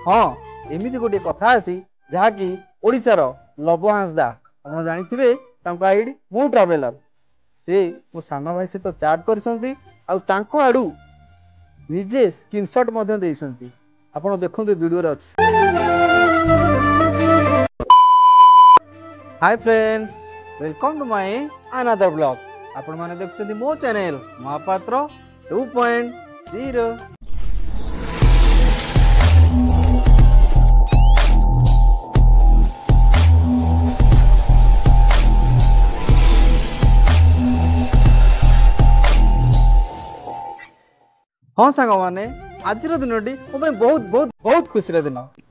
हाँ एमती गोटे कथा अच्छी जहाँकि ओडिशार लव हांसदा आप जानिथिबे आईडी मु ट्रावेलर से मो सान भाई सहित चाट कर आड़ू निजे स्क्रीनशॉट देइसंती आपण देखंतु वीडियो रे अछि। Hi friends welcome to my another blog आपण माने देखछंती मो चैनल महापात्र 2.0। हाँ सांग मैंने आज दिन बहुत बहुत बहुत खुशी दिन आपण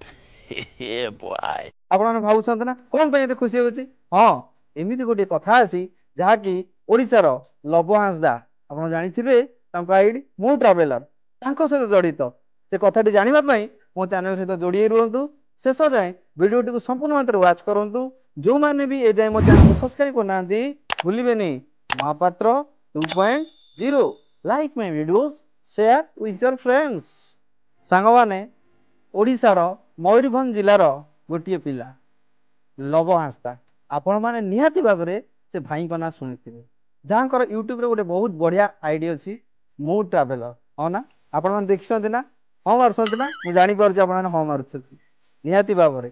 भावुं ना कौन पे खुशी होची। हाँ एमती गोटे कथा अच्छी जहाँकि ओडिशार लव हांसदा आप जानिथिबे आईडी मु ट्रावेलर सहित जड़ित से कथाटी जानापी मो चैनल सहित जोड़ी रुहतु शेष जाए वीडियो को संपूर्ण मात्रा वाच करूँ। जो मैंने भी ए जाए मो चैनल को सब्सक्राइब करना भूलिए Mahapatra 2.0 like my videos share with your friends. सांग माने ओडिशार मयूरभंज जिलार गोटे पिला लव हांसदा आपण माने निहाती भाव में से भाई ना शुणिथिबे जहाँकर यूट्यूब रे गोटे बहुत बढ़िया आईडी अच्छी मु ट्रावेलर। हाँ ना आपण मैंने देखते ना हाँ मार्च ना मुझे जापर आप हाँ मार्च निहाती भाव में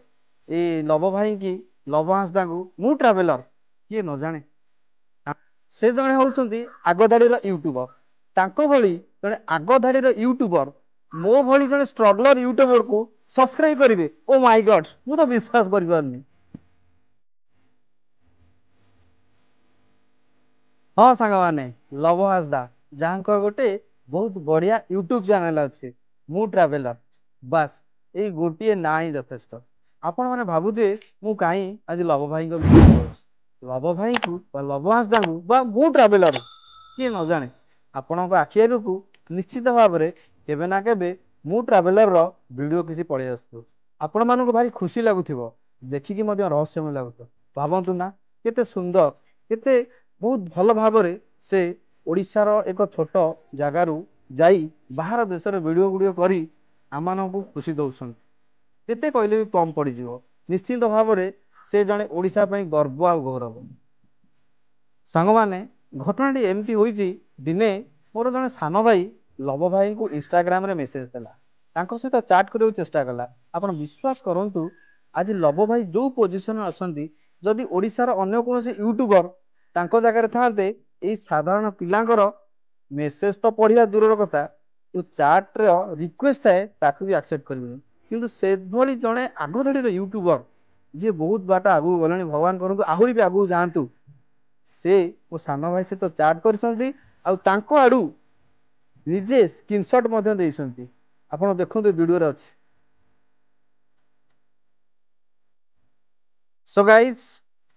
ये लव भाई की लव हांसदा को मु ट्रावेलर किए न जाने से जड़े होउछंती आगधाड़ी यूट्यूबर तांको भली जड़े आगधाड़ी यूट्यूबर मो भली जड़े स्ट्रगलर यूट्यूबर को सब्सक्राइब करेंगे। ओ माय गॉड मु तो विश्वास कर पारनी। हाँ सांग माने लव हांसदा जहाँ गोटे बहुत बढ़िया यूट्यूब चैनल अच्छे मु ट्रावेलर बास ये गोटे ना ही यथेष्ट। आपण मैंने भावुए मु कहीं आज लव भाई लव भाई को लव हांसदा को मु ट्रावेलर किए न जाने आपण आखि आगू निश्चित भाव में केबे ना केबे मु ट्रावेलर रो वीडियो किसी पड़े आसो आपण मानक भारी खुशी लगुथिबो देखिकी मध्य रहस्यमय लगुथो भावंतु ना केते सुंदर केते बहुत भल भाव से ओडिशार एक छोट जगारू जाई बाहर देश वीडियो गुड़ियो करी आम को खुशी दौरान जिते कहले भी कम पड़ निश्चित भाव में से जड़े ओडिशा पई गर्व आ गौरव। सांग माने घटनाटी एमती होईची दिने मोर जड़े सान भाई लव भाई को इंस्टाग्राम रे मेसेज देला सहित चाट करने चेष्टा कला आप विश्वास करूँ आज लव भाई जो पोजिशन अच्छी जदि ओडिशार अन्य कौन यूट्यूबर तांको जगह थाते ये साधारण पिलांकर मेसेज तो पढ़िया दूर कथा जो चाट रिक्वेस्ट थाए ताकू भी एक्सेप्ट करेंगे किंतु से भली जड़े आगधाड़ी यूट्यूबर जी बहुत बाट आगू गले भगवान करूँ आहरी भी आगू जातु से मो सान भाई सहित तो चाट कर आड़ू निजे स्क्रीनशॉट देइसंती आपण देखंतु वीडियो रे अछि। सो गाइज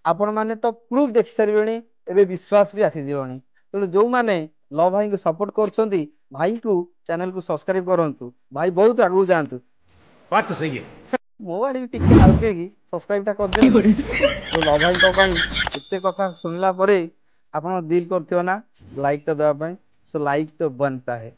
आपण माने तो प्रूफ देख सारे एबे विश्वास भी आसी जीवनी तेणु जो माने लव भाई को सपोर्ट करछंती भाई को चैनल को सब्सक्राइब करंतु भाई बहुत आगू जानतु बात तो सही है मो आड़ी टिके हल्के की सब्सक्राइब टा कर दे तो लव भाई को काई एते कथा सुनला परे आपण दिल करथियो ना लाइक तो देबा पई सो लाइक तो बनता है।